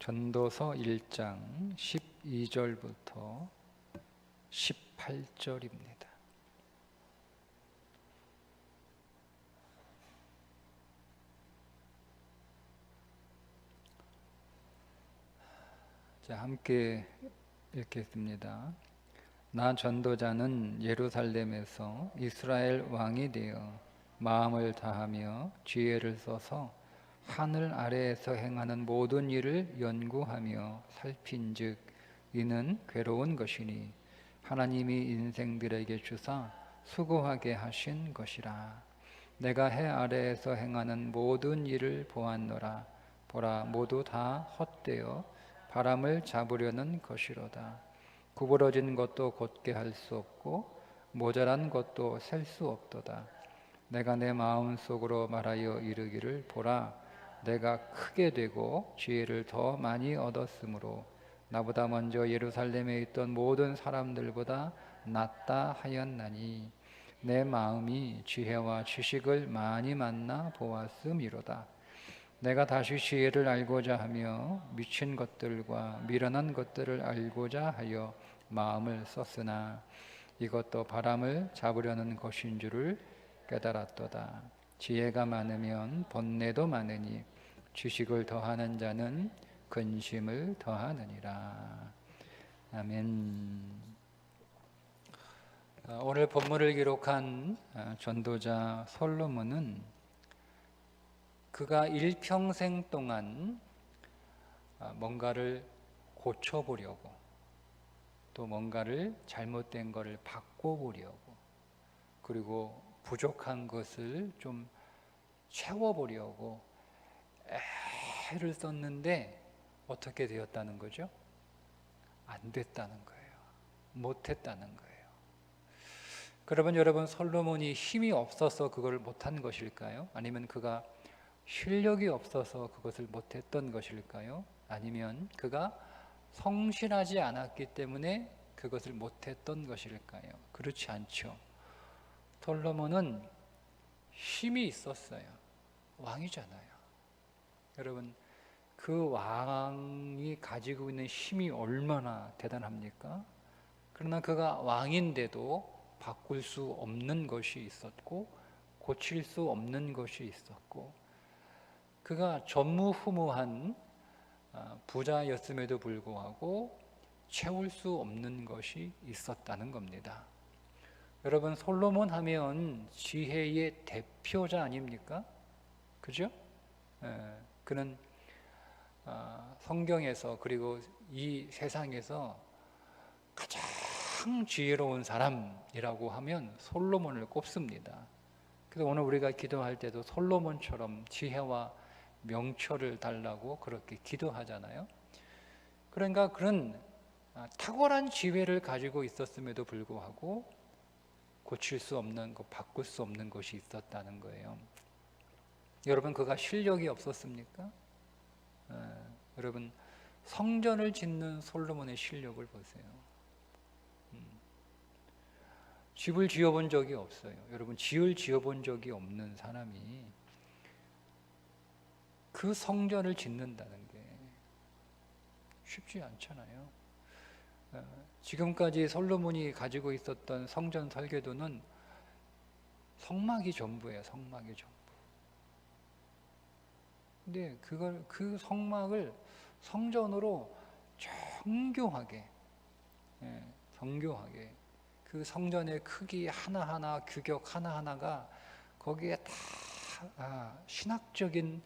전도서 1장 12절부터 18절입니다. 자, 함께 읽겠습니다. 나 전도자는 예루살렘에서 이스라엘 왕이 되어 마음을 다하며 지혜를 써서 하늘 아래에서 행하는 모든 일을 연구하며 살핀즉 이는 괴로운 것이니 하나님이 인생들에게 주사 수고하게 하신 것이라. 내가 해 아래에서 행하는 모든 일을 보았노라. 보라, 모두 다 헛되어 바람을 잡으려는 것이로다. 구부러진 것도 곧게 할 수 없고 모자란 것도 셀 수 없도다. 내가 내 마음속으로 말하여 이르기를 보라, 내가 크게 되고 지혜를 더 많이 얻었으므로 나보다 먼저 예루살렘에 있던 모든 사람들보다 낫다 하였나니 내 마음이 지혜와 지식을 많이 만나 보았음이로다. 내가 다시 지혜를 알고자 하며 미친 것들과 미련한 것들을 알고자 하여 마음을 썼으나 이것도 바람을 잡으려는 것인 줄을 깨달았도다. 지혜가 많으면 번뇌도 많으니 지식을 더하는 자는 근심을 더하느니라. 아멘. 오늘 본문을 기록한 전도자 솔로몬은 그가 일평생 동안 뭔가를 고쳐보려고, 또 뭔가를 잘못된 것을 바꿔보려고, 그리고 부족한 것을 좀 채워보려고 애를 썼는데 어떻게 되었다는 거죠? 안 됐다는 거예요. 못했다는 거예요. 그러면 여러분, 솔로몬이 힘이 없어서 그걸 못한 것일까요? 아니면 그가 실력이 없어서 그것을 못했던 것일까요? 아니면 그가 성실하지 않았기 때문에 그것을 못했던 것일까요? 그렇지 않죠. 솔로몬은 힘이 있었어요. 왕이잖아요. 여러분, 그 왕이 가지고 있는 힘이 얼마나 대단합니까? 그러나 그가 왕인데도 바꿀 수 없는 것이 있었고 고칠 수 없는 것이 있었고, 그가 전무후무한 부자였음에도 불구하고 채울 수 없는 것이 있었다는 겁니다. 여러분, 솔로몬 하면 지혜의 대표자 아닙니까? 그죠? 그는 성경에서, 그리고 이 세상에서 가장 지혜로운 사람이라고 하면 솔로몬을 꼽습니다. 그래서 오늘 우리가 기도할 때도 솔로몬처럼 지혜와 명철을 달라고 그렇게 기도하잖아요. 그러니까 그런 탁월한 지혜를 가지고 있었음에도 불구하고 고칠 수 없는 것, 바꿀 수 없는 것이 있었다는 거예요. 여러분, 그가 실력이 없었습니까? 여러분, 성전을 짓는 솔로몬의 실력을 보세요. 집을 지어본 적이 없어요. 여러분, 집을 지어본 적이 없는 사람이 그 성전을 짓는다는 게 쉽지 않잖아요. 지금까지 솔로몬이 가지고 있었던 성전 설계도는 성막이 전부예요. 성막이 전부. 근데 그 성막을 성전으로 정교하게, 정교하게 그 성전의 크기 하나하나, 규격 하나하나가 거기에 다 신학적인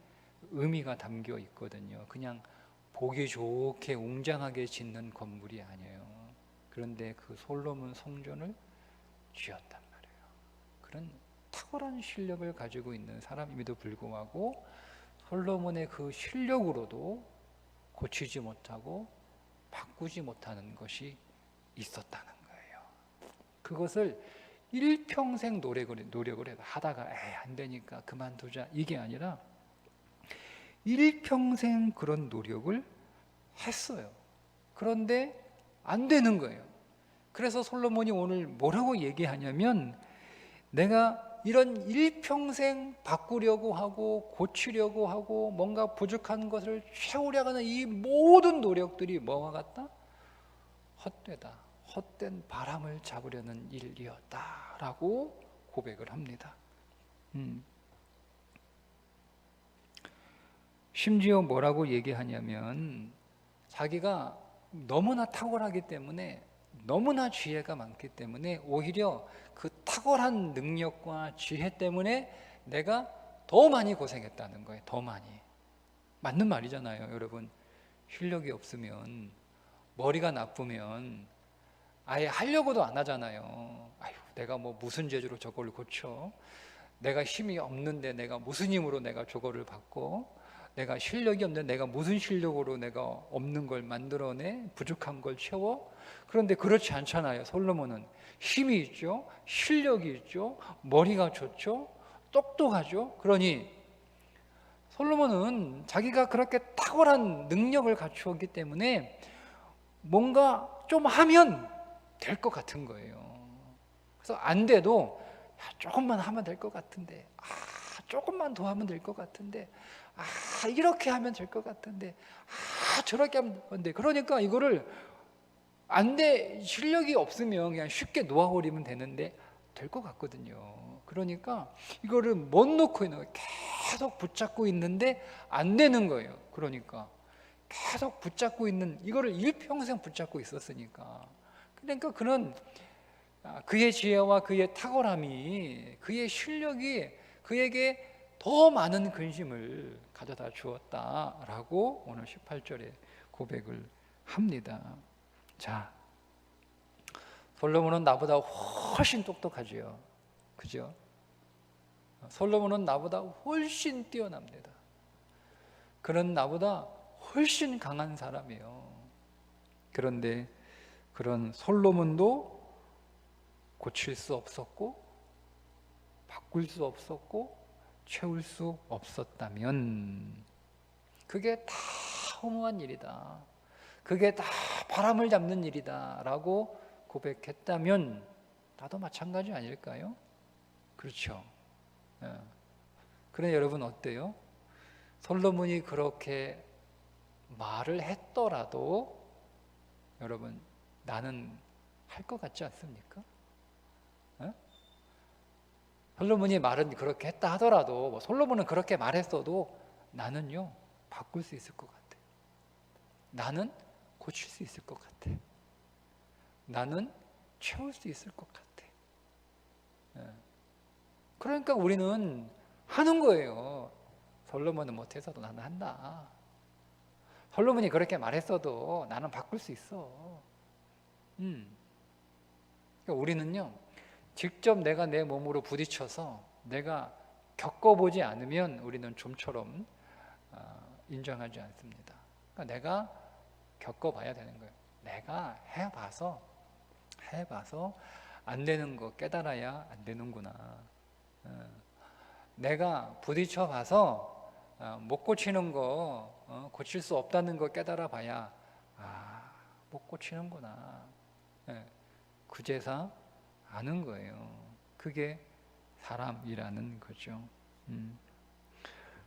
의미가 담겨 있거든요. 그냥 보기 좋게 웅장하게 짓는 건물이 아니에요. 그런데 그 솔로몬 성전을 지었단 말이에요. 그런 탁월한 실력을 가지고 있는 사람임에도 불구하고 솔로몬의 그 실력으로도 고치지 못하고 바꾸지 못하는 것이 있었다는 거예요. 그것을 일평생 노력을 하다가 안 되니까 그만두자, 이게 아니라 일평생 그런 노력을 했어요. 그런데 안 되는 거예요. 그래서 솔로몬이 오늘 뭐라고 얘기하냐면, 내가 이런 일평생 바꾸려고 하고 고치려고 하고 뭔가 부족한 것을 채우려고 하는 이 모든 노력들이 뭐와 같다? 헛되다. 헛된 바람을 잡으려는 일이었다라고 고백을 합니다. 심지어 뭐라고 얘기하냐면 자기가 너무나 탁월하기 때문에 너무나 지혜가 많기 때문에 오히려 그 탁월한 능력과 지혜 때문에 내가 더 많이 고생했다는 거예요. 더 많이. 맞는 말이잖아요, 여러분. 실력이 없으면, 머리가 나쁘면 아예 하려고도 안 하잖아요. 아유, 내가 뭐 무슨 재주로 저걸 고쳐? 내가 힘이 없는데 내가 무슨 힘으로 내가 저거를 받고, 내가 실력이 없는데 내가 무슨 실력으로 내가 없는 걸 만들어내? 부족한 걸 채워? 그런데 그렇지 않잖아요. 솔로몬은 힘이 있죠, 실력이 있죠, 머리가 좋죠, 똑똑하죠. 그러니 솔로몬은 자기가 그렇게 탁월한 능력을 갖추었기 때문에 뭔가 좀 하면 될 것 같은 거예요. 그래서 안 돼도 조금만 하면 될 것 같은데, 조금만 더 하면 될 것 같은데, 이렇게 하면 될 것 같은데, 저렇게 하면 돼. 그러니까 이거를 안 돼, 실력이 없으면 그냥 쉽게 놓아버리면 되는데 될 것 같거든요. 그러니까 이거를 못 놓고 있는 거예요. 계속 붙잡고 있는데 안 되는 거예요. 그러니까 계속 붙잡고 있는, 이거를 일평생 붙잡고 있었으니까. 그러니까 그는 그의 지혜와 그의 탁월함이, 그의 실력이 그에게 더 많은 근심을 가져다 주었다라고 오늘 18절에 고백을 합니다. 자, 솔로몬은 나보다 훨씬 똑똑하지요. 그죠? 솔로몬은 나보다 훨씬 뛰어납니다. 그는 나보다 훨씬 강한 사람이에요. 그런데 그런 솔로몬도 고칠 수 없었고, 바꿀 수 없었고, 채울 수 없었다면 그게 다 허무한 일이다, 그게 다 바람을 잡는 일이다 라고 고백했다면 나도 마찬가지 아닐까요? 그렇죠. 그런데 여러분 어때요? 솔로몬이 그렇게 말을 했더라도 여러분, 나는 할 것 같지 않습니까? 솔로몬이 말은 그렇게 했다 하더라도, 솔로몬은 그렇게 말했어도 나는요 바꿀 수 있을 것 같아. 나는 고칠 수 있을 것 같아. 나는 채울 수 있을 것 같아. 그러니까 우리는 하는 거예요. 솔로몬은 못해서도 나는 한다. 솔로몬이 그렇게 말했어도 나는 바꿀 수 있어. 그러니까 우리는요, 직접 내가 내 몸으로 부딪혀서 내가 겪어보지 않으면 우리는 좀처럼 인정하지 않습니다. 그러니까 내가 겪어봐야 되는 거예요. 내가 해봐서 안 되는 거 깨달아야 안 되는구나. 내가 부딪혀봐서 못 고치는 거, 고칠 수 없다는 거 깨달아봐야 못 고치는구나. 그제서 아는 거예요. 그게 사람이라는 거죠.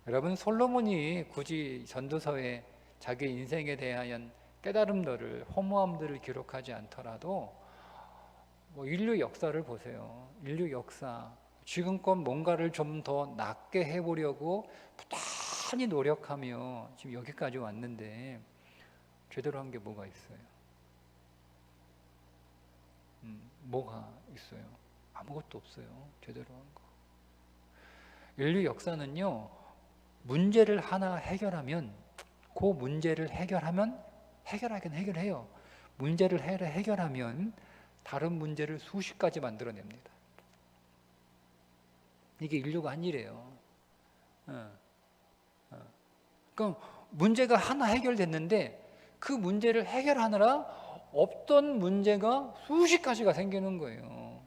여러분, 솔로몬이 굳이 전도서에 자기 인생에 대한 깨달음들을, 허무함들을 기록하지 않더라도 인류 역사를 보세요. 인류 역사, 지금껏 뭔가를 좀 더 낫게 해보려고 부단히 노력하며 지금 여기까지 왔는데 제대로 한 게 뭐가 있어요? 뭐가 있어요? 아무것도 없어요. 제대로 한 거. 인류 역사는요, 문제를 하나 해결하면 그 문제를 해결하긴 해결해요. 문제를 해결하면 다른 문제를 수십 가지 만들어냅니다. 이게 인류가 한 일이에요. 그러니까 문제가 하나 해결됐는데 그 문제를 해결하느라 없던 문제가 수십 가지가 생기는 거예요.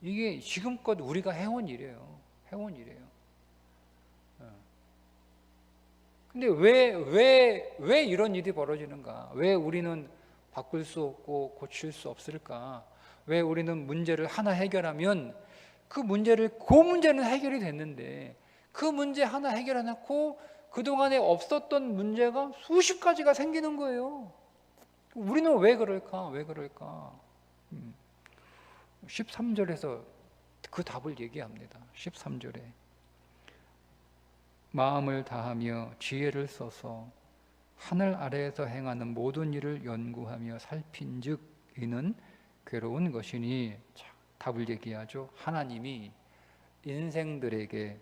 이게 지금껏 우리가 해온 일이에요. 해온 일이에요. 근데 왜 이런 일이 벌어지는가? 왜 우리는 바꿀 수 없고 고칠 수 없을까? 왜 우리는 문제를 하나 해결하면 그 문제는 해결이 됐는데 그 문제 하나 해결 안 했고 그동안에 없었던 문제가 수십 가지가 생기는 거예요. 우리는 왜 그럴까? 왜 그럴까? 13절에서 그 답을 얘기합니다. 13절에 마음을 다하며 지혜를 써서 하늘 아래에서 행하는 모든 일을 연구하며 살핀즉 이는 괴로운 것이니. 자, 답을 얘기하죠. 하나님이 인생들에게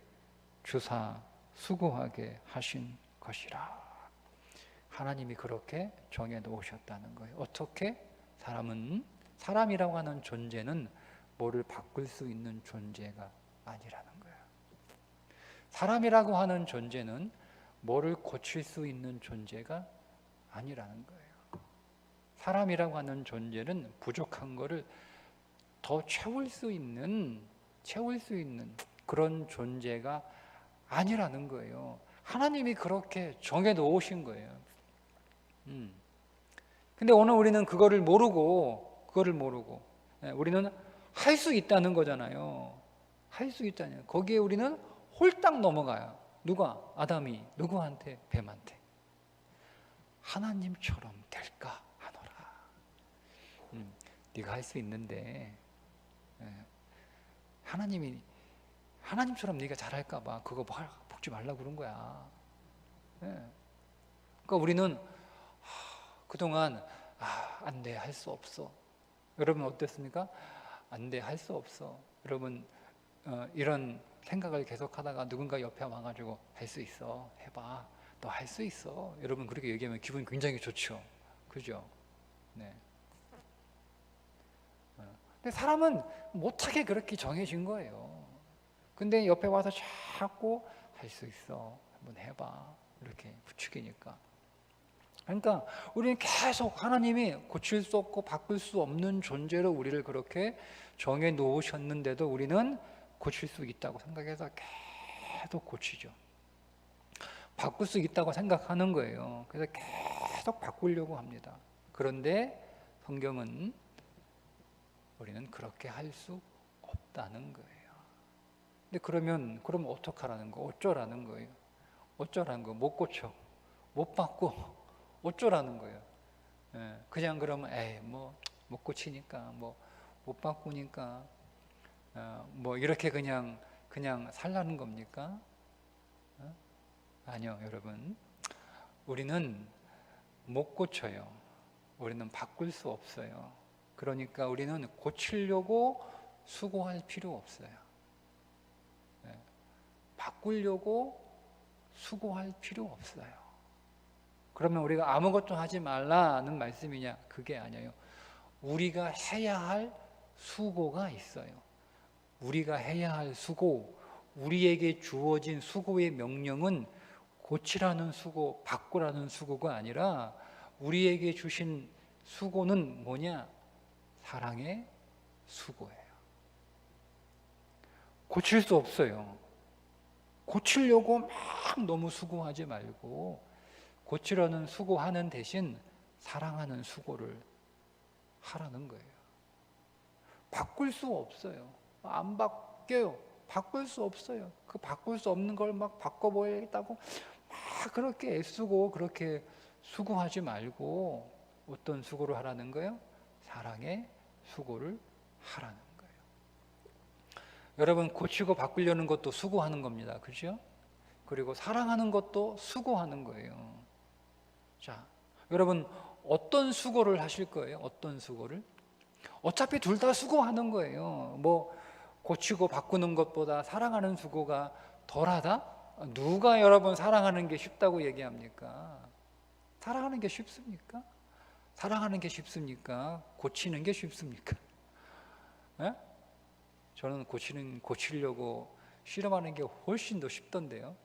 주사 수고하게 하신 것이라. 하나님이 그렇게 정해 놓으셨다는 거예요. 어떻게? 사람이라고 하는 존재는 뭐를 바꿀 수 있는 존재가 아니라는 거예요. 사람이라고 하는 존재는 뭐를 고칠 수 있는 존재가 아니라는 거예요. 사람이라고 하는 존재는 부족한 거를 더 채울 수 있는 그런 존재가 아니라는 거예요. 하나님이 그렇게 정해 놓으신 거예요. 근데 오늘 우리는 그거를 모르고 우리는 할 수 있다는 거잖아요. 할 수 있다는 거기에 우리는 홀딱 넘어가요. 누가? 아담이 누구한테? 뱀한테. 하나님처럼 될까 하노라. 네가 할 수 있는데 하나님처럼 네가 잘할까 봐 그거 먹지 말라고 그런 거야. 그러니까 우리는 그동안 안 돼, 할 수 없어. 여러분 어땠습니까? 안 돼, 할 수 없어. 여러분 이런 생각을 계속하다가 누군가 옆에 와가지고 할 수 있어, 해봐, 너 할 수 있어. 여러분 그렇게 얘기하면 기분이 굉장히 좋죠, 그죠? 네. 근데 사람은 못하게 그렇게 정해진 거예요. 근데 옆에 와서 자꾸 할 수 있어, 한번 해봐, 이렇게 부추기니까. 그러니까 우리는 계속 하나님이 고칠 수 없고 바꿀 수 없는 존재로 우리를 그렇게 정해 놓으셨는데도 우리는 고칠 수 있다고 생각해서 계속 고치죠. 바꿀 수 있다고 생각하는 거예요. 그래서 계속 바꾸려고 합니다. 그런데 성경은 우리는 그렇게 할 수 없다는 거예요. 근데 그럼 어떡하라는 거? 어쩌라는 거예요? 어쩌라는 거? 못 고쳐, 못 바꿔, 어쩌라는 거예요? 그냥 그러면 못 고치니까, 못 바꾸니까, 이렇게 그냥 살라는 겁니까? 아니요, 여러분. 우리는 못 고쳐요. 우리는 바꿀 수 없어요. 그러니까 우리는 고치려고 수고할 필요 없어요. 바꾸려고 수고할 필요 없어요. 그러면 우리가 아무것도 하지 말라는 말씀이냐? 그게 아니에요. 우리가 해야 할 수고가 있어요. 우리가 해야 할 수고, 우리에게 주어진 수고의 명령은 고치라는 수고, 바꾸라는 수고가 아니라 우리에게 주신 수고는 뭐냐? 사랑의 수고예요. 고칠 수 없어요. 고치려고 막 너무 수고하지 말고 고치려는 수고하는 대신 사랑하는 수고를 하라는 거예요. 바꿀 수 없어요. 안 바뀌어요. 바꿀 수 없어요. 그 바꿀 수 없는 걸 막 바꿔보겠다고 막 그렇게 애쓰고 그렇게 수고하지 말고 어떤 수고를 하라는 거예요? 사랑의 수고를 하라는 거예요. 여러분 고치고 바꾸려는 것도 수고하는 겁니다. 그렇죠? 그리고 사랑하는 것도 수고하는 거예요. 자, 여러분 어떤 수고를 하실 거예요? 어떤 수고를? 어차피 둘 다 수고하는 거예요. 고치고 바꾸는 것보다 사랑하는 수고가 덜하다? 누가 여러분 사랑하는 게 쉽다고 얘기합니까? 사랑하는 게 쉽습니까? 사랑하는 게 쉽습니까? 고치는 게 쉽습니까? 에? 저는 고치려고 실험하는 게 훨씬 더 쉽던데요.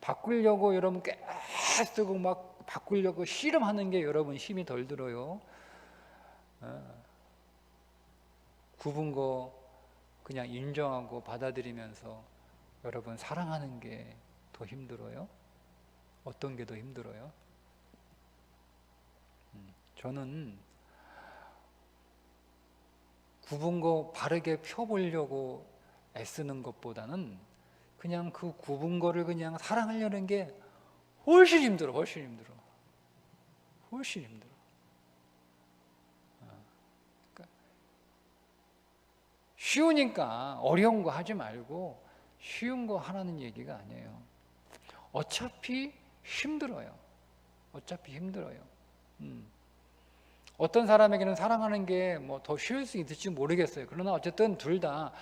바꾸려고 여러분 깨쓰고 막 바꾸려고 실험하는 게 여러분 힘이 덜 들어요. 굽은 거 그냥 인정하고 받아들이면서 여러분 사랑하는 게 더 힘들어요? 어떤 게 더 힘들어요? 저는 굽은 거 바르게 펴보려고 애쓰는 것보다는 그냥 그 굽은 거를 그냥 사랑하려는 게 훨씬 힘들어. 훨씬 힘들어. 훨씬 힘들어. 그러니까 쉬우니까 어려운 거 하지 말고 쉬운 거 하라는 얘기가 아니에요. 어차피 힘들어요. 어차피 힘들어요. 어떤 사람에게는 사랑하는 게 뭐 더 쉬울 수 있을지 모르겠어요. 그러나 어쨌든 둘 다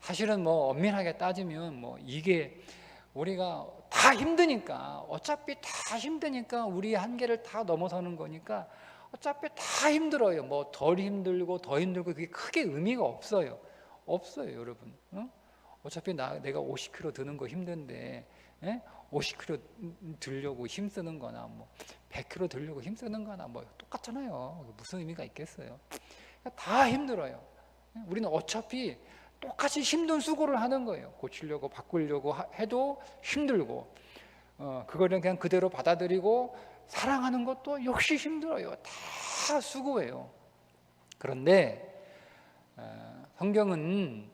사실은 뭐 엄밀하게 따지면 뭐 이게 우리가 다 힘드니까 어차피 다 힘드니까 우리 한계를 다 넘어서는 거니까 어차피 다 힘들어요. 뭐 덜 힘들고 더 힘들고 그게 크게 의미가 없어요. 없어요, 여러분. 어차피 내가 50kg 드는 거 힘든데 50kg 들려고 힘쓰는 거나 뭐 100kg 들려고 힘쓰는 거나 뭐 똑같잖아요. 무슨 의미가 있겠어요. 다 힘들어요. 우리는 어차피 똑같이 힘든 수고를 하는 거예요. 고치려고 바꾸려고 해도 힘들고 그거를 그냥 그대로 받아들이고 사랑하는 것도 역시 힘들어요. 다 수고예요. 그런데 성경은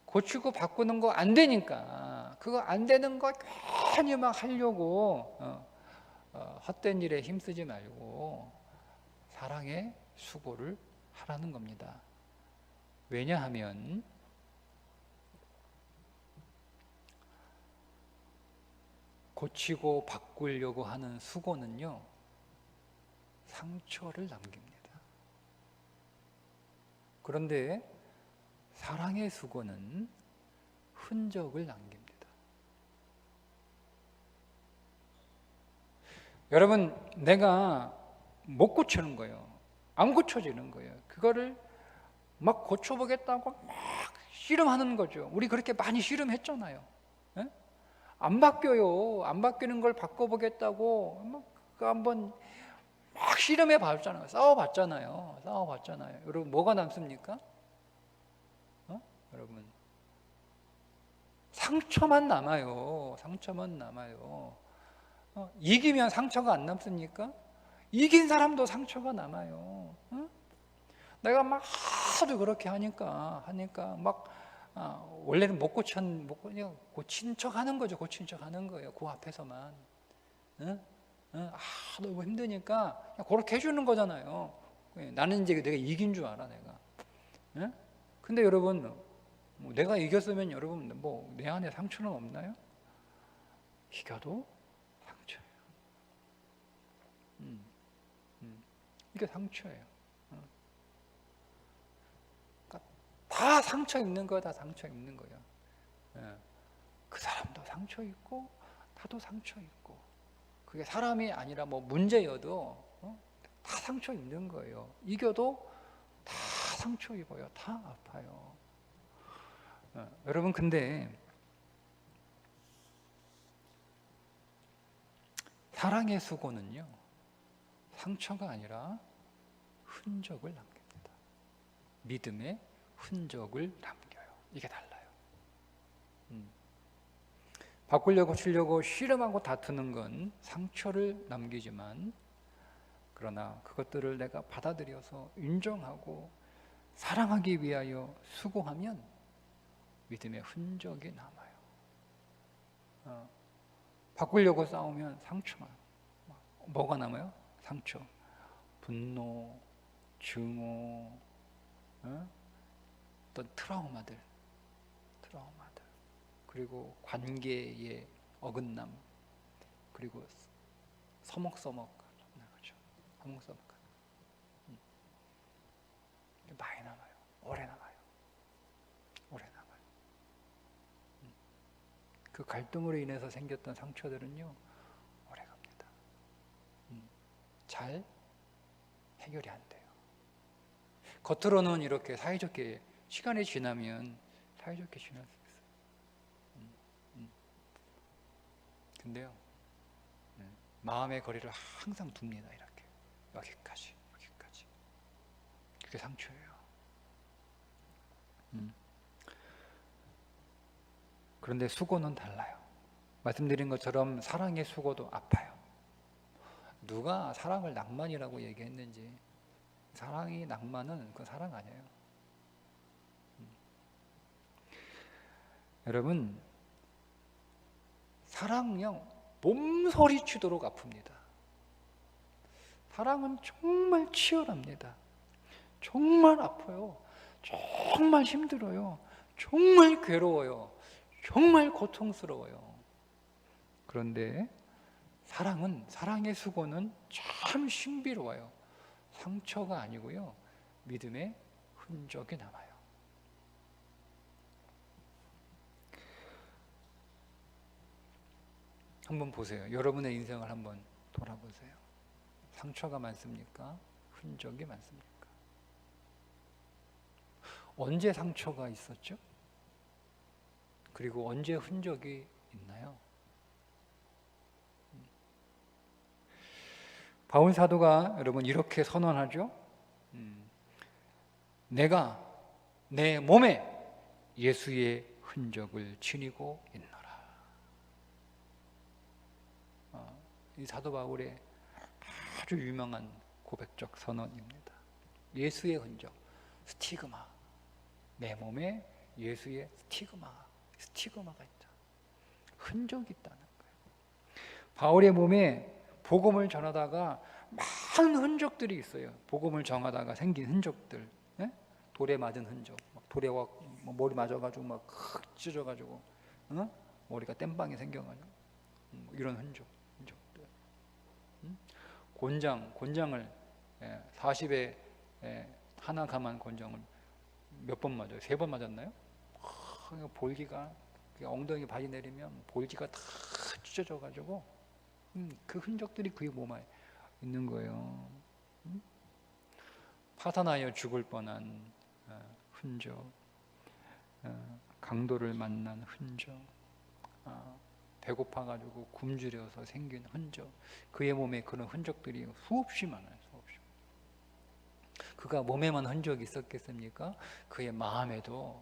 고치고 바꾸는 거 안 되니까 그거 안 되는 거 괜히 막 하려고 헛된 일에 힘쓰지 말고 사랑의 수고를 하라는 겁니다. 왜냐하면 고치고 바꾸려고 하는 수고는요, 상처를 남깁니다. 그런데 사랑의 수고는 흔적을 남깁니다. 여러분, 내가 못 고치는 거예요. 안 고쳐지는 거예요. 그거를 막 고쳐보겠다고 막 씨름하는 거죠. 우리 그렇게 많이 씨름했잖아요. 예? 안 바뀌어요. 안 바뀌는 걸 바꿔보겠다고 막 한번 막 씨름해 봤잖아요. 싸워봤잖아요. 여러분, 뭐가 남습니까? 여러분, 상처만 남아요. 상처만 남아요. 이기면 상처가 안 남습니까? 이긴 사람도 상처가 남아요. 내가 막 하도 그렇게 하니까 막 원래는 못 고친 척 하는 거죠. 고친 척 하는 거예요. 그 앞에서만. 너무 힘드니까 그냥 그렇게 해주는 거잖아요. 나는 이제 내가 이긴 줄 알아, 내가. 근데 여러분, 내가 이겼으면 여러분 뭐 내 안에 상처는 없나요? 이겨도 상처예요. 이게 상처예요. 그러니까 다 상처 있는 거야, 다 상처 있는 거야. 그 사람도 상처 있고 나도 상처 있고 그게 사람이 아니라 뭐 문제여도 다 상처 있는 거예요. 이겨도 다 상처 입어요. 다 아파요. 여러분, 근데 사랑의 수고는요, 상처가 아니라 흔적을 남깁니다. 믿음의 흔적을 남겨요. 이게 달라요. 바꾸려고 고치려고 씨름하고 다투는 건 상처를 남기지만, 그러나 그것들을 내가 받아들여서 인정하고 사랑하기 위하여 수고하면 믿음의 흔적이 남아요. 바꾸려고 싸우면 상처만. 뭐가 남아요? 상처, 분노, 증오, 어떤 트라우마들, 그리고 관계의 어긋남, 그리고 서먹서먹, 그렇죠? 서먹서먹. 많이 남아요. 오래 남아요. 그 갈등으로 인해서 생겼던 상처들은요, 오래 갑니다. 잘 해결이 안 돼요. 겉으로는 이렇게 사이좋게, 시간이 지나면 사이좋게 지날 수 있어요. 근데요, 마음의 거리를 항상 둡니다. 이렇게 여기까지. 그게 상처예요. 그런데 수고는 달라요. 말씀드린 것처럼 사랑의 수고도 아파요. 누가 사랑을 낭만이라고 얘기했는지, 사랑이 낭만은 그건 사랑 아니에요. 여러분, 사랑은요, 몸서리치도록 아픕니다. 사랑은 정말 치열합니다. 정말 아파요. 정말 힘들어요. 정말 괴로워요. 정말 고통스러워요. 그런데 사랑의 수고는 참 신비로워요. 상처가 아니고요, 믿음의 흔적이 남아요. 한번 보세요. 여러분의 인생을 한번 돌아보세요. 상처가 많습니까? 흔적이 많습니까? 언제 상처가 있었죠? 그리고 언제 흔적이 있나요? 바울 사도가 여러분 이렇게 선언하죠. 내가 내 몸에 예수의 흔적을 지니고 있노라. 이 사도 바울의 아주 유명한 고백적 선언입니다. 예수의 흔적, 스티그마. 내 몸에 예수의 스티그마가 있다. 흔적이 있다는 거예요. 바울의 몸에 복음을 전하다가 많은 흔적들이 있어요. 복음을 전하다가 생긴 흔적들. 예? 돌에 맞은 흔적. 돌에 머리 맞아가지고 막 찢어져가지고 머리가 땜빵이 생겨가지고 이런 흔적들. 곤장을 40에 하나 감한 곤장을 몇 번 맞아요? 3번 맞았나요? 볼기가 엉덩이 발이 내리면 볼기가 다 찢어져가지고 그 흔적들이 그의 몸에 있는 거예요. 파산하여 죽을 뻔한 흔적, 강도를 만난 흔적, 배고파가지고 굶주려서 생긴 흔적, 그의 몸에 그런 흔적들이 수없이 많아요. 수없이. 그가 몸에만 흔적이 있었겠습니까? 그의 마음에도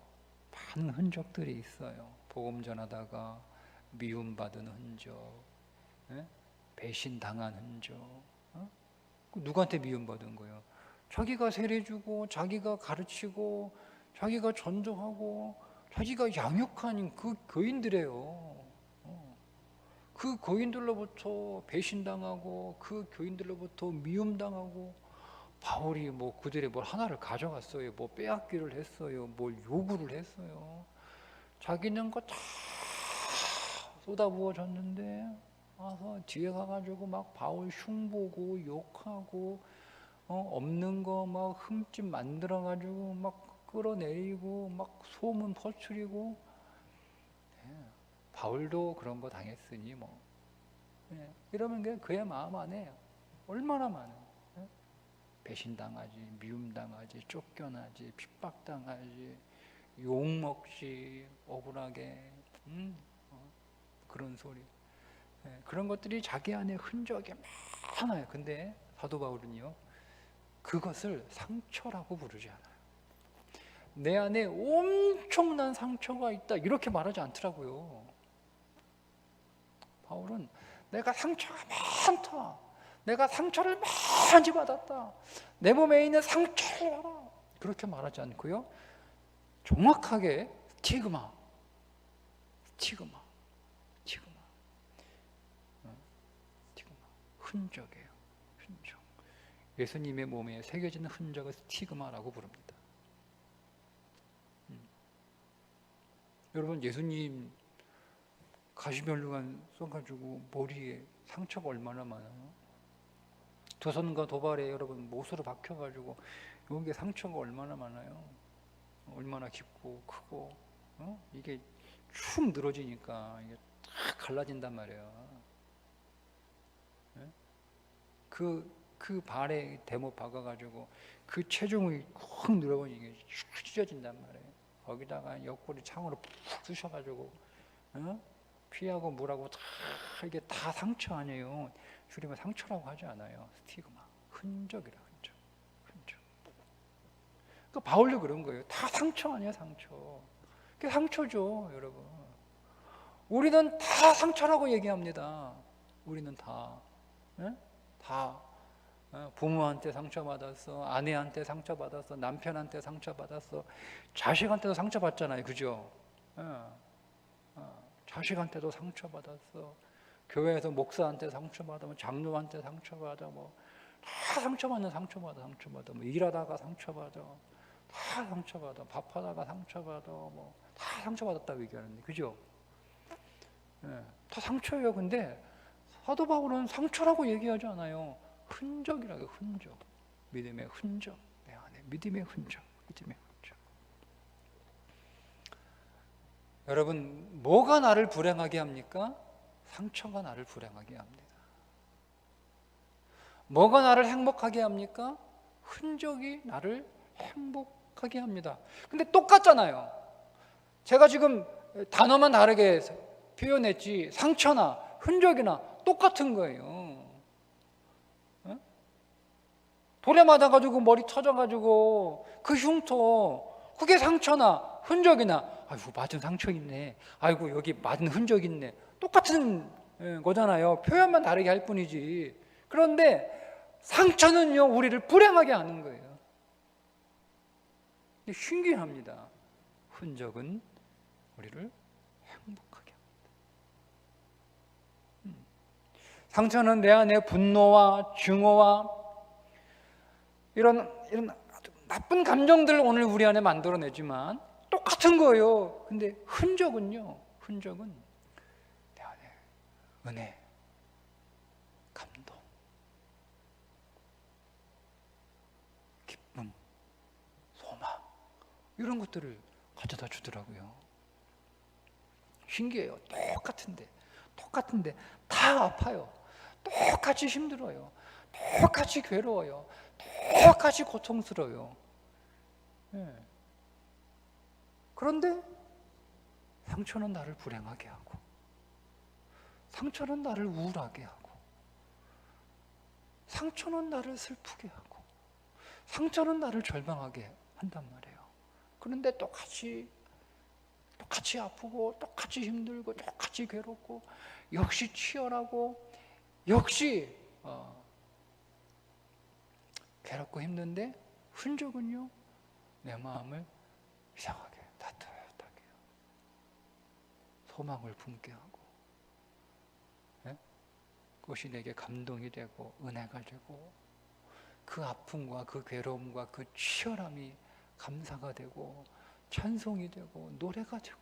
많은 흔적들이 있어요. 복음 전하다가 미움받은 흔적, 배신당한 흔적. 누구한테 미움받은 거예요? 자기가 세례주고 자기가 가르치고 자기가 전도하고 자기가 양육한 그 교인들이에요. 그 교인들로부터 배신당하고 그 교인들로부터 미움당하고, 바울이 뭐 그들의 뭘 하나를 가져갔어요? 뭐 빼앗기를 했어요? 뭘 요구를 했어요? 자기는 거 다 쏟아부어졌는데 와서 뒤에 가가지고 막 바울 흉보고 욕하고 없는 거 막 흠집 만들어가지고 막 끌어내리고 막 소문 퍼뜨리고. 바울도 그런 거 당했으니 뭐. 이러면 그의 마음 안에 얼마나 많은 배신당하지, 미움당하지, 쫓겨나지, 핍박당하지, 욕먹지, 억울하게 그런 소리. 그런 것들이 자기 안에 흔적이 많아요. 근데 사도 바울은요, 그것을 상처라고 부르지 않아요. 내 안에 엄청난 상처가 있다 이렇게 말하지 않더라고요. 바울은 내가 상처가 많다, 내가 상처를 많이 받았다, 내 몸에 있는 상처를 알아, 그렇게 말하지 않고요, 정확하게 스티그마, 흔적이에요. 흔적. 예수님의 몸에 새겨진 흔적을 스티그마라고 부릅니다. 여러분, 예수님 가시면류관 써가지고 머리에 상처가 얼마나 많아요? 도선과 도발에 여러분 못으로 박혀가지고 여기에 상처가 얼마나 많아요? 얼마나 깊고 크고, 이게 축 늘어지니까 이게 딱 갈라진단 말이에요. 그 발에 대못 박아가지고 그 체중이 확 늘어버리니 이게 쭉 찢어진단 말이에요. 거기다가 옆구리 창으로 푹 쑤셔가지고 피하고 물하고 다 이게 다 상처 아니에요. 주님은 상처라고 하지 않아요. 스티그마, 흔적이라. 흔적. 그 바울도 그런 거예요. 다 상처 아니야, 상처. 그게 상처죠, 여러분. 우리는 다 상처라고 얘기합니다. 우리는 다 부모한테 상처받았어, 아내한테 상처받았어, 남편한테 상처받았어, 자식한테도 상처받잖아요. 그죠? 자식한테도 상처받았어. 교회에서 목사한테 상처받아, 장로한테 상처받아, 다 상처받아. 뭐 일하다가 상처받아, 다 상처받아. 밥하다가 상처받아, 다 상처받았다고 얘기하는데, 그죠? 예, 다 상처예요. 근데 사도 바울은 상처라고 얘기하지 않아요. 흔적이라고, 흔적. 믿음의 흔적. 내 안에 믿음의 흔적. 여러분, 뭐가 나를 불행하게 합니까? 상처가 나를 불행하게 합니다. 뭐가 나를 행복하게 합니까? 흔적이 나를 행복하게 합니다. 근데 똑같잖아요. 제가 지금 단어만 다르게 표현했지 상처나 흔적이나 똑같은 거예요. 돌에 맞아가지고 머리 터져가지고 그 흉터, 그게 상처나 흔적이나, 아이고 맞은 상처 있네, 아이고 여기 맞은 흔적 있네, 똑같은 거잖아요. 표현만 다르게 할 뿐이지. 그런데 상처는요 우리를 불행하게 하는 거예요. 근데 신기합니다. 흔적은 우리를 행복하게 합니다. 상처는 내 안에 분노와 증오와 이런 아주 나쁜 감정들을 오늘 우리 안에 만들어내지만 똑같은 거예요. 근데 흔적은 내 안에 은혜, 감동, 기쁨, 소망, 이런 것들을 가져다 주더라고요. 신기해요. 똑같은데 다 아파요. 똑같이 힘들어요. 똑같이 괴로워요. 똑같이 고통스러워요. 그런데 상처는 나를 불행하게 하고, 상처는 나를 우울하게 하고, 상처는 나를 슬프게 하고, 상처는 나를 절망하게 한단 말이에요. 그런데 똑같이 아프고, 똑같이 힘들고, 똑같이 괴롭고, 역시 치열하고, 역시 괴롭고 힘든데 흔적은요 내 마음을 이상하게 따뜻하게 소망을 품게 하고, 그것이 내게 감동이 되고 은혜가 되고, 그 아픔과 그 괴로움과 그 치열함이 감사가 되고 찬송이 되고 노래가 되고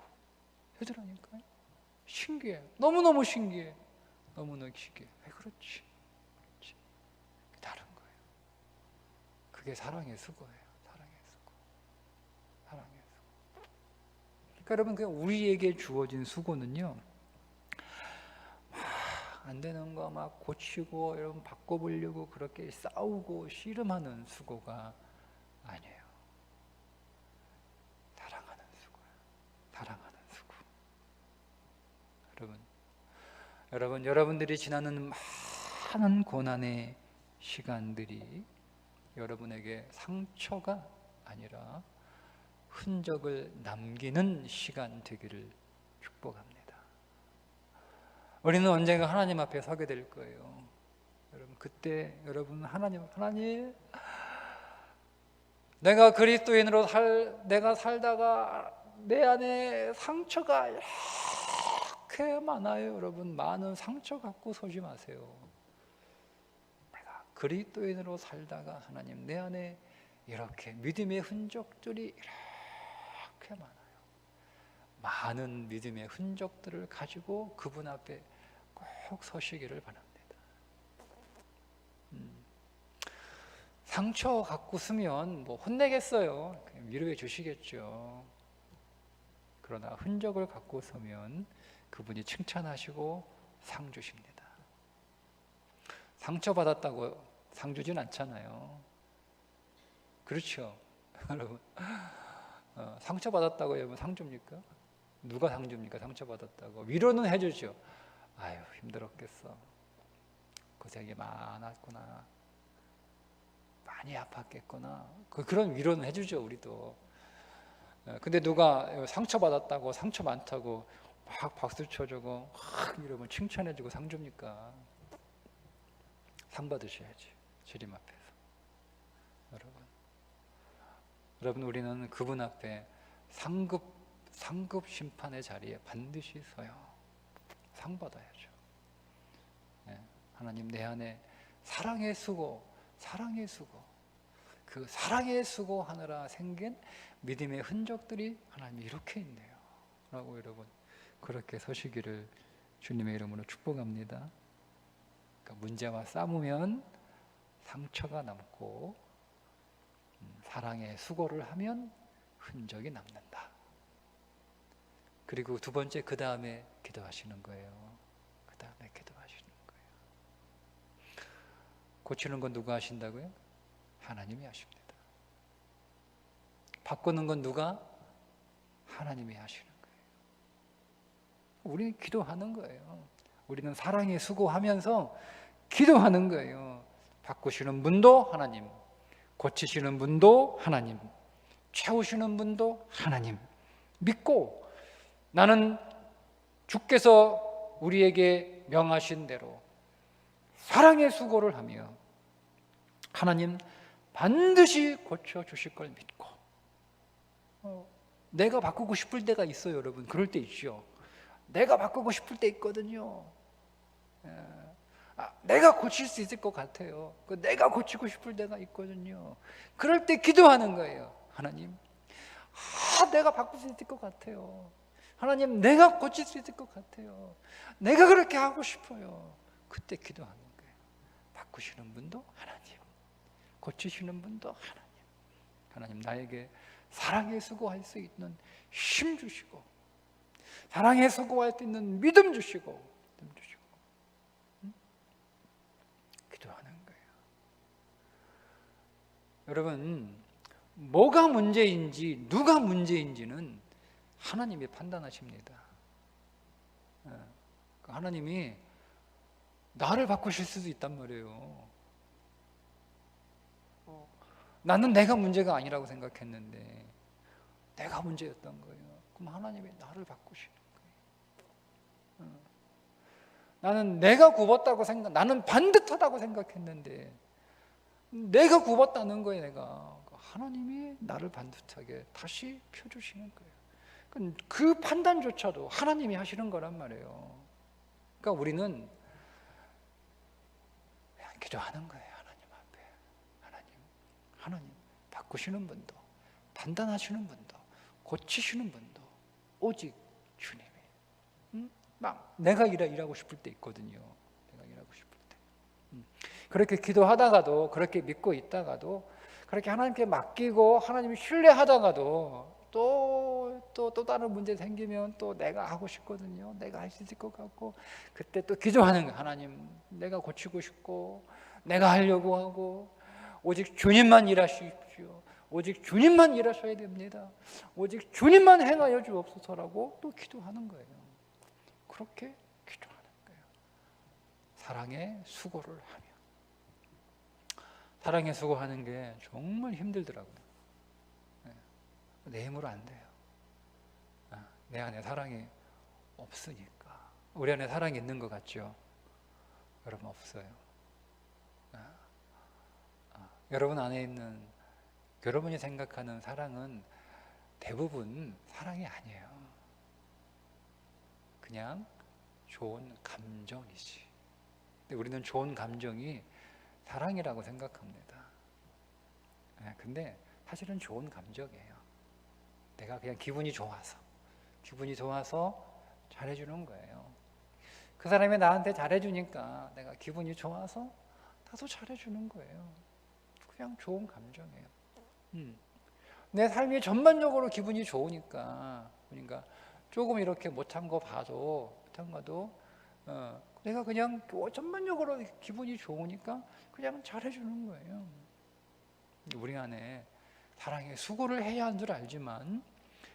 해더라니까요. 신기해. 너무너무 신기해. 너무너무 신기해. 왜 그렇지? 다른 거예요. 그게 사랑의 수고예요. 사랑의 수고. 그러니까 여러분, 그냥 우리에게 주어진 수고는요, 안 되는 거 막 고치고 여러분 바꿔보려고 그렇게 싸우고 씨름하는 수고가 아니에요. 사랑하는 수고예요. 사랑하는 수고. 여러분들이 지나는 많은 고난의 시간들이 여러분에게 상처가 아니라 흔적을 남기는 시간 되기를 축복합니다. 우리는 언젠가 하나님 앞에 서게 될 거예요. 여러분, 그때 여러분 하나님, 내가 그리스도인으로 내가 살다가 내 안에 상처가 이렇게 많아요. 여러분, 많은 상처 갖고 서지 마세요. 내가 그리스도인으로 살다가 하나님, 내 안에 이렇게 믿음의 흔적들이 이렇게 많아요. 많은 믿음의 흔적들을 가지고 그분 앞에 꼭 서시기를 바랍니다. 상처 갖고 쓰면 뭐 혼내겠어요. 그냥 위로해 주시겠죠. 그러나 흔적을 갖고 서면 그분이 칭찬하시고 상 주십니다. 상처 받았다고 상 주진 않잖아요. 그렇죠, 여러분. 상처 받았다고 여러분 상 줍니까? 누가 상 줍니까? 상처 받았다고 위로는 해주죠. 아유, 힘들었겠어. 고생이 많았구나. 많이 아팠겠구나. 그런 위로는 해주죠, 우리도. 근데 누가 상처 받았다고, 상처 많다고 막 박수 쳐주고 막 이러면 칭찬해주고 상 줍니까? 상 받으셔야지, 주님 앞에서. 여러분, 우리는 그분 앞에 상급 심판의 자리에 반드시 서요. 상 받아야죠. 하나님 내 안에 사랑의 수고, 그 사랑의 수고하느라 생긴 믿음의 흔적들이 하나님 이렇게 있네요 라고 여러분 그렇게 서시기를 주님의 이름으로 축복합니다. 그러니까 문제와 싸우면 상처가 남고 사랑의 수고를 하면 흔적이 남는다. 그리고 두 번째, 그 다음에 기도하시는 거예요. 그 다음에 기도하시는 거예요. 고치는 건 누가 하신다고요? 하나님이 하십니다. 바꾸는 건 누가? 하나님이 하시는 거예요. 우리는 기도하는 거예요. 우리는 사랑에 수고하면서 기도하는 거예요. 바꾸시는 분도 하나님, 고치시는 분도 하나님, 채우시는 분도 하나님 믿고 나는 주께서 우리에게 명하신 대로 사랑의 수고를 하며 하나님 반드시 고쳐주실 걸 믿고 내가 바꾸고 싶을 때가 있어요 여러분. 그럴 때 있죠. 내가 바꾸고 싶을 때 있거든요. 내가 고칠 수 있을 것 같아요. 내가 고치고 싶을 때가 있거든요. 그럴 때 기도하는 거예요. 하나님, 내가 바꿀 수 있을 것 같아요. 하나님, 내가 고칠 수 있을 것 같아요. 내가 그렇게 하고 싶어요. 그때 기도하는 거예요. 바꾸시는 분도 하나님, 고치시는 분도 하나님. 하나님 나에게 사랑에 수고할 수 있는 힘 주시고 사랑에 수고할 수 있는 믿음 주시고 기도하는 거예요. 여러분, 뭐가 문제인지 누가 문제인지는 하나님이 판단하십니다. 하나님이 나를 바꾸실 수도 있단 말이에요. 나는 내가 문제가 아니라고 생각했는데 내가 문제였던 거예요. 그럼 하나님이 나를 바꾸시는 거예요. 나는 내가 굽었다고 나는 반듯하다고 생각했는데 내가 굽었다는 거예요. 내가 하나님이 나를 반듯하게 다시 펴주시는 거예요. 그 판단조차도 하나님이 하시는 거란 말이에요. 그러니까 우리는 그냥 기도하는 거예요. 하나님 앞에. 하나님 바꾸시는 분도 판단하시는 분도 고치시는 분도 오직 주님이. 막 내가 일하고 싶을 때 있거든요. 내가 일하고 싶을 때. 그렇게 기도하다가도 그렇게 믿고 있다가도 그렇게 하나님께 맡기고 하나님을 신뢰하다가도 또 다른 문제 생기면 또 내가 하고 싶거든요. 내가 할 수 있을 것 같고 그때 또 기도하는 거예요. 하나님, 내가 고치고 싶고 내가 하려고 하고 오직 주님만 일하십시오. 오직 주님만 일하셔야 됩니다. 오직 주님만 행하여 주옵소서라고 또 기도하는 거예요. 그렇게 기도하는 거예요. 사랑의 수고를 하며. 사랑의 수고하는 게 정말 힘들더라고요. 내 힘으로 안 돼요. 내 안에 사랑이 없으니까. 우리 안에 사랑이 있는 것 같죠? 여러분, 없어요. 여러분 안에 있는 여러분이 생각하는 사랑은 대부분 사랑이 아니에요. 그냥 좋은 감정이지. 근데 우리는 좋은 감정이 사랑이라고 생각합니다. 근데 사실은 좋은 감정이에요. 내가 그냥 기분이 좋아서 잘해주는 거예요. 그 사람이 나한테 잘해주니까 내가 기분이 좋아서 나도 잘해주는 거예요. 그냥 좋은 감정이에요. 내 삶이 전반적으로 기분이 좋으니까, 그러니까 조금 이렇게 못한 거 봐도 내가 그냥 전반적으로 기분이 좋으니까 그냥 잘해주는 거예요. 우리 안에 사랑의 수고를 해야 하는 줄 알지만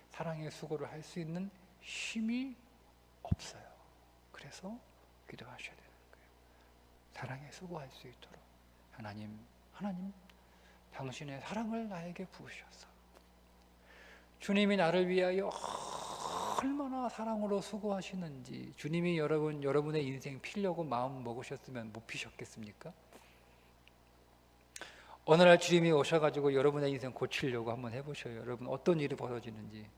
사랑의 수고를 할 수 있는 힘이 없어요. 그래서 기도하셔야 되는 거예요. 사랑의 수고할 수 있도록 하나님 당신의 사랑을 나에게 부으셔서 주님이 나를 위하여 얼마나 사랑으로 수고하시는지 주님이 여러분의 인생 피려고 마음 먹으셨으면 못 피셨겠습니까? 어느 날 주님이 오셔가지고 여러분의 인생 고치려고 한번 해보셔요. 여러분 어떤 일이 벌어지는지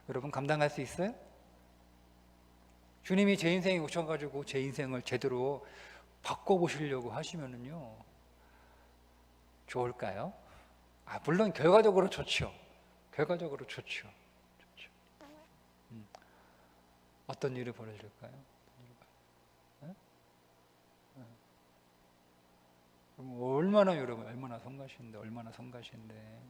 여러분 감당할 수 있어요? 주님이 제 인생에 오셔가지고 제 인생을 제대로 바꿔보시려고 하시면은요, 좋을까요? 물론 결과적으로 좋죠. 결과적으로 좋죠. 좋죠. 어떤 일이 벌어질까요? 네? 얼마나 여러분, 얼마나 성가신데, 얼마나 성가신데.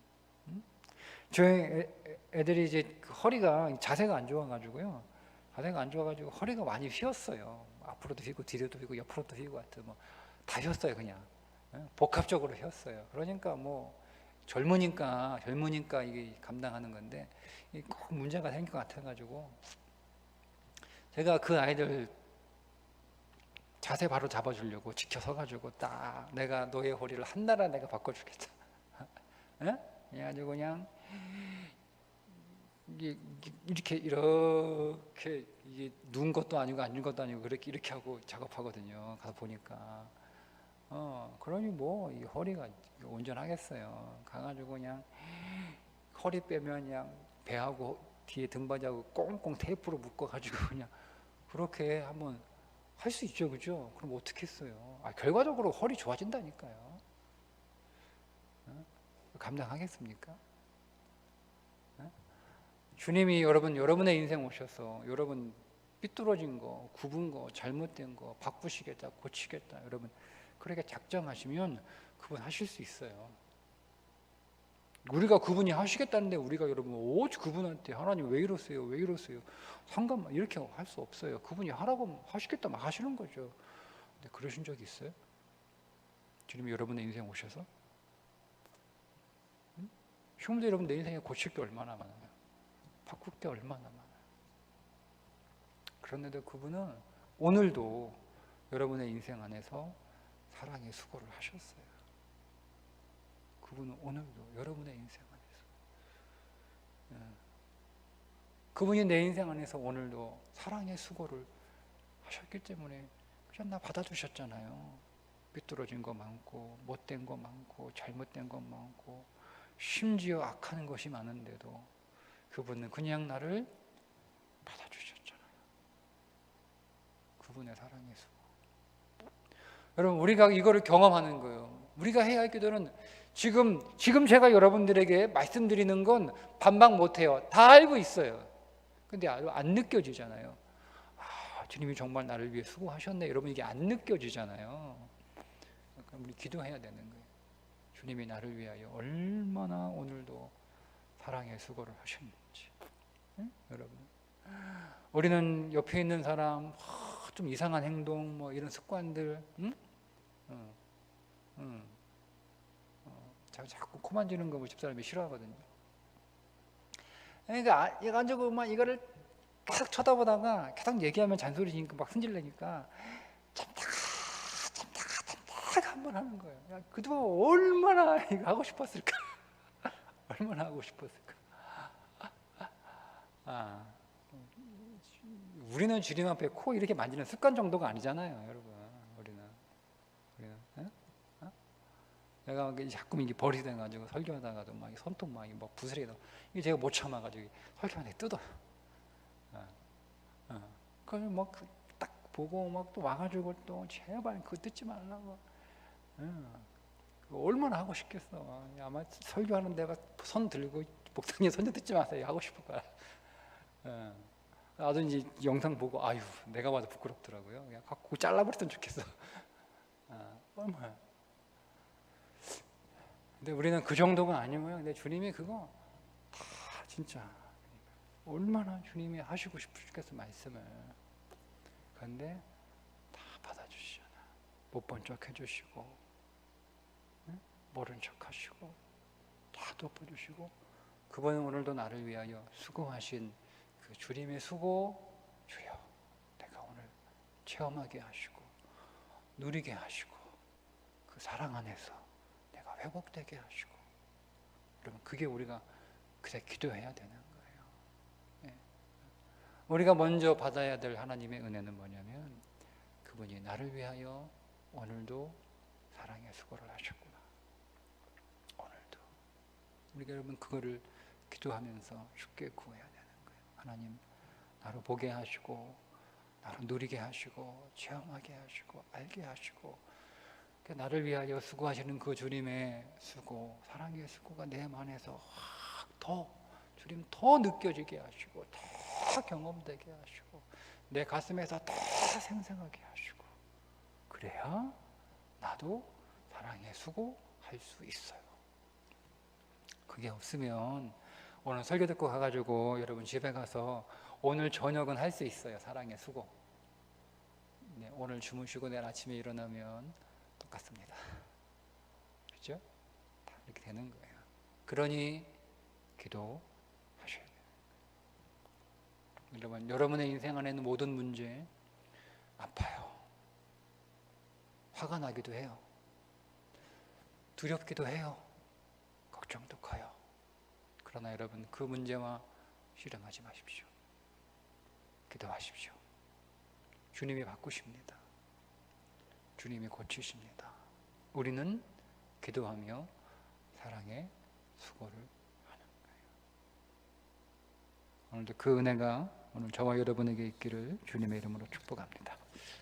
저희 애들이 이제 그 허리가 자세가 안 좋아가지고요. 자세가 안 좋아가지고 허리가 많이 휘었어요. 앞으로도 휘고 뒤로도 휘고 옆으로도 휘고 하여튼 뭐다 휘었어요 그냥. 복합적으로 휘었어요. 그러니까 뭐 젊으니까 이게 감당하는 건데 꼭 문제가 생길 것 같아가지고 제가 그 아이들 자세 바로 잡아주려고 지켜서가지고 딱 내가 너의 허리를 한나라 내가 바꿔주겠다. 그래가지고 그냥 이렇게 이게 누운 것도 아니고 앉은 것도 아니고 이렇게 하고 작업하거든요. 가서 보니까 그러니 뭐 이 허리가 온전하겠어요. 가가지고 그냥 허리 빼면 그냥 배하고 뒤에 등받이하고 꽁꽁 테이프로 묶어가지고 그냥 그렇게 한번 할 수 있죠, 그죠? 그럼 어떻게 했어요? 결과적으로 허리 좋아진다니까요. 감당하겠습니까? 주님이 여러분의 인생 오셔서 여러분 삐뚤어진 거, 굽은 거, 잘못된 거 바꾸시겠다, 고치겠다, 여러분 그렇게 작정하시면 그분 하실 수 있어요. 우리가 그분이 하시겠다는데 우리가 여러분 오직 그분한테 하나님 왜 이러세요? 왜 이러세요? 상관만 이렇게 할 수 없어요. 그분이 하라고 하시겠다면 하시는 거죠. 근데 그러신 적이 있어요? 주님이 여러분의 인생 오셔서? 지금도 여러분 내 인생에 고칠 게 얼마나 많아요. 바꿀 게 얼마나 많아요. 그런데도 그분은 오늘도 여러분의 인생 안에서 사랑의 수고를 하셨어요. 그분은 오늘도 여러분의 인생 안에서 그분이 내 인생 안에서 오늘도 사랑의 수고를 하셨기 때문에 그냥 나 받아주셨잖아요. 삐뚤어진 거 많고 못된 거 많고 잘못된 거 많고 심지어 악한 것이 많은데도 그분은 그냥 나를 받아주셨잖아요. 그분의 사랑의 수고. 여러분 우리가 이거를 경험하는 거예요. 우리가 해야 할 기도는 지금 제가 여러분들에게 말씀드리는 건 반박 못해요. 다 알고 있어요. 근데 안 느껴지잖아요. 주님이 정말 나를 위해 수고하셨네. 여러분 이게 안 느껴지잖아요. 그럼 우리 기도해야 되는 거예요. 주님이 나를 위하여 얼마나 오늘도 사랑의 수고를 하셨는지. 응? 여러분 우리는 옆에 있는 사람 좀 이상한 행동 뭐 이런 습관들 자꾸 코 만지는 거 집사람이 싫어하거든요. 그러니까 얘가 앉아고 막 이거를 계속 쳐다보다가 계속 얘기하면 잔소리 지니까 막 승질내니까 참다가 한번 하는 거예요. 야, 그동안 얼마나 이거 하고 싶었을까? 얼마나 하고 싶었을까? 우리는 주님 앞에 코 이렇게 만지는 습관 정도가 아니잖아요, 여러분. 우리는 내가 자꾸 이게 버릇이 돼가지고 설교하다가도 막 손톱 막 부스레기 이게 제가 못 참아가지고 설교하는데 뜯어. 그래서 막 딱 보고 막 또 와가지고 또 제발 그거 뜯지 말라고. 얼마나 하고 싶겠어. 아마 설교하는 데가 손 들고 목사님 손 좀 뜯지 마세요 하고 싶을 거야. 나도 이제 영상 보고 아유 내가 봐도 부끄럽더라고요. 그냥 갖고 잘라버렸으면 좋겠어. 얼마나. 근데 우리는 그 정도가 아니고요. 근데 주님이 그거 다 진짜 얼마나 주님이 하시고 싶으시겠어 말씀을. 그런데 다 받아주시잖아. 못 본 척 해주시고 모른 척 하시고 다 덮어주시고 그분은 오늘도 나를 위하여 수고하신 그 주님의 수고 주여 내가 오늘 체험하게 하시고 누리게 하시고 그 사랑 안에서 내가 회복되게 하시고 여러분 그게 우리가 그새 기도해야 되는 거예요. 네. 우리가 먼저 받아야 될 하나님의 은혜는 뭐냐면 그분이 나를 위하여 오늘도 사랑의 수고를 하셨구나. 오늘도 우리가 여러분 그거를 기도하면서 쉽게 구해야 되는 거예요. 하나님 나를 보게 하시고 나를 누리게 하시고 체험하게 하시고 알게 하시고 나를 위하여 수고하시는 그 주님의 수고, 사랑의 수고가 내 안에서 주님 더 느껴지게 하시고 더 경험되게 하시고 내 가슴에서 더 생생하게 하시고 그래야 나도 사랑의 수고할 수 있어요. 그게 없으면 오늘 설교 듣고 가가지고 여러분 집에 가서 오늘 저녁은 할 수 있어요. 사랑의 수고. 네, 오늘 주무시고 내일 아침에 일어나면 똑같습니다. 그렇죠? 다 이렇게 되는 거예요. 그러니 기도하셔야 돼요. 여러분의 인생 안에 있는 모든 문제 아파요. 화가 나기도 해요. 두렵기도 해요. 걱정도 커요. 그러나 여러분 그 문제와 씨름하지 마십시오. 기도하십시오. 주님이 바꾸십니다. 주님이 고치십니다. 우리는 기도하며 사랑의 수고를 하는 거예요. 오늘도 그 은혜가 오늘 저와 여러분에게 있기를 주님의 이름으로 축복합니다.